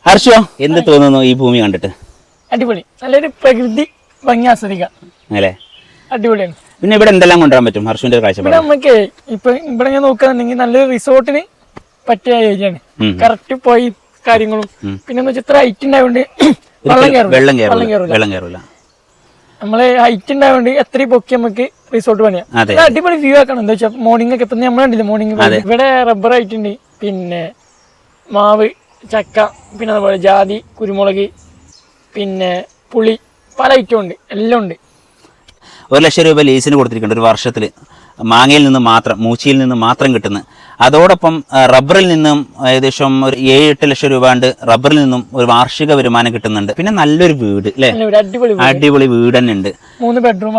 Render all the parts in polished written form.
ഹർഷോ എന്ത് തോന്നുന്നു ഈ ഭൂമി കണ്ടിട്ട്? അടിപൊളി, നല്ലൊരു പ്രകൃതി ഭംഗി ആസ്വദിക്കാം അല്ലേ? അടിപൊളിയാണ്. പിന്നെ ഇവിടെ എന്തെല്ലാം കൊണ്ടുവരാൻ പറ്റും ഹർഷുവിന്റെ കാഴ്ചപ്പാട്? ഇവിടെ നമുക്ക് ഇപ്പൊ ഇവിടെ ഞാൻ നോക്കുകയാണെന്നുണ്ടെങ്കിൽ നല്ലൊരു റിസോർട്ടിന് പറ്റിയ ഏരിയയാണ്. കറക്റ്റ് പോയി കാര്യങ്ങളും പിന്നെ ഇത്ര ഹൈറ്റ് ഉണ്ടായതുകൊണ്ട് വെള്ളം കയറില്ല. നമ്മള് ഹൈറ്റ് ഉണ്ടായതുകൊണ്ട് എത്രയും പൊക്കി നമുക്ക് റിസോർട്ട് പണിയാം. അടിപൊളി വ്യൂ ആക്കണം. എന്താ വെച്ചാൽ മോർണിംഗ് ഒക്കെ ഇപ്പൊ നമ്മൾ കണ്ടില്ല, മോർണിംഗ് ഇവിടെ റബ്ബർ ആയിട്ടുണ്ട്, പിന്നെ മാവ്, ചക്ക, പിന്നെ അതുപോലെ ജാതി, കുരുമുളക്, പിന്നെ പുളി, പല ഐറ്റം ഉണ്ട്, എല്ലാം ഉണ്ട്. 1 ലക്ഷം രൂപ ലീസിന് കൊടുത്തിരിക്കുന്നുണ്ട് ഒരു വർഷത്തിൽ. മാങ്ങയിൽ നിന്ന് മാത്രം, മൂച്ചിയിൽ നിന്ന് മാത്രം കിട്ടുന്നത്. അതോടൊപ്പം റബ്ബറിൽ നിന്നും ഏകദേശം ഒരു 7-8 ലക്ഷം രൂപ ഉണ്ട് റബ്ബറിൽ നിന്നും ഒരു വാർഷിക വരുമാനം കിട്ടുന്നുണ്ട്. പിന്നെ നല്ലൊരു വീട് അല്ലേ? അടിപൊളി വീട് തന്നെ ഉണ്ട്. 3 ബെഡ്റൂം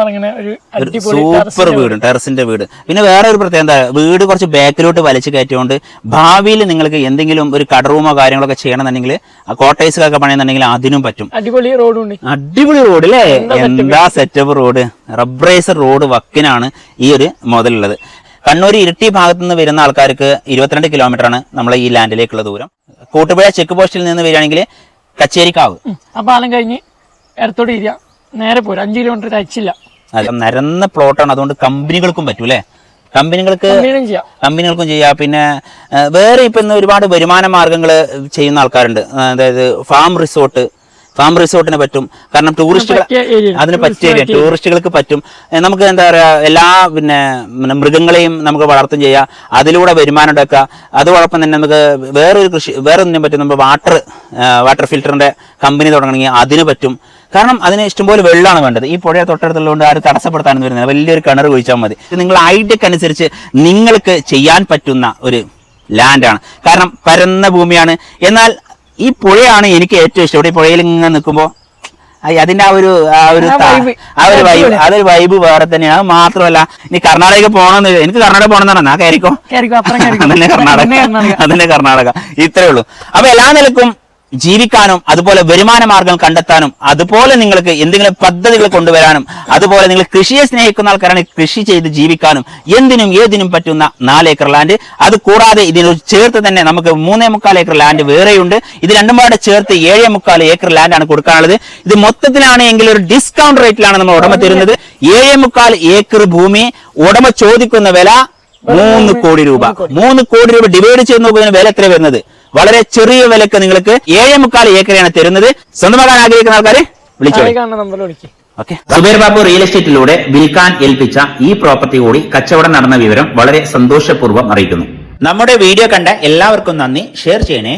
സൂപ്പർ വീട്, ടെറസിന്റെ വീട്. പിന്നെ വേറെ ഒരു പ്രത്യേകത എന്താ, വീട് കുറച്ച് ബാക്കിലോട്ട് വലിച്ചു കയറ്റിയോണ്ട് ഭാവിയിൽ നിങ്ങൾക്ക് എന്തെങ്കിലും ഒരു കടറൂമോ കാര്യങ്ങളൊക്കെ ചെയ്യണമെന്നുണ്ടെങ്കിൽ, കോട്ടേഴ്സൊക്കെ പണിയുന്നുണ്ടെങ്കിൽ അതിനും പറ്റും. അടിപൊളി റോഡ് അല്ലേ? എന്താ സെറ്റപ്പ് റോഡ്! റബ്ബറൈസർ റോഡ് വക്കിനാണ് ഈ ഒരു മുതലുള്ളത്. കണ്ണൂർ ഇരിട്ടി ഭാഗത്തു നിന്ന് വരുന്ന ആൾക്കാർക്ക് 22 കിലോമീറ്റർ ആണ് നമ്മളെ ഈ ലാൻഡിലേക്കുള്ള ദൂരം. കൂട്ടുപുഴ ചെക്ക് പോസ്റ്റിൽ നിന്ന് വരികയാണെങ്കിൽ കച്ചേരിക്കാവ് ആ പാലം കഴിഞ്ഞ് ഇടത്തോട്ട് നേരെ പോരും, 5 കിലോമീറ്റർ തയ്ച്ചില്ല. നിരന്ന പ്ലോട്ടാണ്, അതുകൊണ്ട് കമ്പനികൾക്കും പറ്റും അല്ലേ? കമ്പനികൾക്കും ചെയ്യാം. പിന്നെ വേറെ ഇപ്പൊ ഇന്ന് ഒരുപാട് വരുമാന മാർഗങ്ങൾ ചെയ്യുന്ന ആൾക്കാരുണ്ട്. അതായത് ഫാം റിസോർട്ടിന് പറ്റും. കാരണം ടൂറിസ്റ്റുകൾ അതിന് പറ്റിയ ഏരിയ, ടൂറിസ്റ്റുകൾക്ക് പറ്റും. നമുക്ക് എന്താ പറയാ, എല്ലാ പിന്നെ മൃഗങ്ങളെയും നമുക്ക് വളർത്തും ചെയ്യാം, അതിലൂടെ വരുമാനം ഉണ്ടാക്കുക. അതോടൊപ്പം തന്നെ നമുക്ക് വേറെ ഒന്നിനും പറ്റും. നമ്മൾ വാട്ടർ ഫിൽറ്ററിന്റെ കമ്പനി തുടങ്ങണമെങ്കിൽ അതിന് പറ്റും. കാരണം അതിന് ഇഷ്ടംപോലെ വെള്ളമാണ് വേണ്ടത്. ഈ പുഴ തൊട്ടടുത്തുള്ളതുകൊണ്ട് ആരും തടസ്സപ്പെടുത്താനൊന്നും വരുന്നില്ല. വലിയൊരു കിണർ കുഴിച്ചാൽ മതി. നിങ്ങളുടെ ഐഡിയക്ക് അനുസരിച്ച് നിങ്ങൾക്ക് ചെയ്യാൻ പറ്റുന്ന ഒരു ലാൻഡാണ്. കാരണം പരന്ന ഭൂമിയാണ്. എന്നാൽ ഈ പുഴയാണ് എനിക്ക് ഏറ്റവും ഇഷ്ടം. ഇവിടെ ഈ പുഴയിൽ ഇങ്ങനെ നിൽക്കുമ്പോൾ അതിന്റെ അതൊരു വൈബ് വേറെ തന്നെയാണ്. അത് മാത്രമല്ല, ഇനി കർണാടക പോകണമെന്ന്, എനിക്ക് കർണാടക പോകണമെന്നാണ്. ആ കയറിക്കോ, അതന്നെ കർണാടക. ഇത്രേ ഉള്ളൂ. അപ്പൊ എല്ലാ നിലക്കും ജീവിക്കാനും അതുപോലെ വരുമാന മാർഗം കണ്ടെത്താനും അതുപോലെ നിങ്ങൾക്ക് എന്തെങ്കിലും പദ്ധതികൾ കൊണ്ടുവരാനും അതുപോലെ നിങ്ങൾ കൃഷിയെ സ്നേഹിക്കുന്ന ആൾക്കാരാണ് കൃഷി ചെയ്ത് ജീവിക്കാനും എന്തിനും ഏതിനും പറ്റുന്ന 4 ഏക്കർ ലാൻഡ്. അത് കൂടാതെ ഇതിനോട് ചേർത്ത് തന്നെ നമുക്ക് 3.25 ഏക്കർ ലാൻഡ് വേറെയുണ്ട്. ഇത് രണ്ടും പാടെ ചേർത്ത് 7.25 ഏക്കർ ലാൻഡാണ് കൊടുക്കാനുള്ളത്. ഇത് മൊത്തത്തിലാണെങ്കിൽ ഒരു ഡിസ്കൗണ്ട് റേറ്റിലാണ് നമ്മൾ ഉടമ തരുന്നത്. 7.25 ഏക്കർ ഭൂമി ഉടമ ചോദിക്കുന്ന വില 3 കോടി രൂപ. 3 കോടി രൂപ ഡിവൈഡ് ചെയ്ത് നോക്കുന്നതിന് വില എത്ര വരുന്നത്? വളരെ ചെറിയ വിലക്ക് നിങ്ങൾക്ക് 7.25 ഏക്കറാണ് തരുന്നത്. സ്വന്തമാക്കാൻ ആഗ്രഹിക്കുന്ന ആൾക്കാരെ വിളിച്ചോളൂ. ഓക്കെ. സുബൈർ ബാബു റിയൽ എസ്റ്റേറ്റിലൂടെ വിൽക്കാൻ ഏൽപ്പിച്ച ഈ പ്രോപ്പർട്ടി കൂടി കച്ചവടം നടന്ന വിവരം വളരെ സന്തോഷപൂർവ്വം അറിയിക്കുന്നു. നമ്മുടെ വീഡിയോ കണ്ട എല്ലാവർക്കും നന്ദി. ഷെയർ ചെയ്യണേ.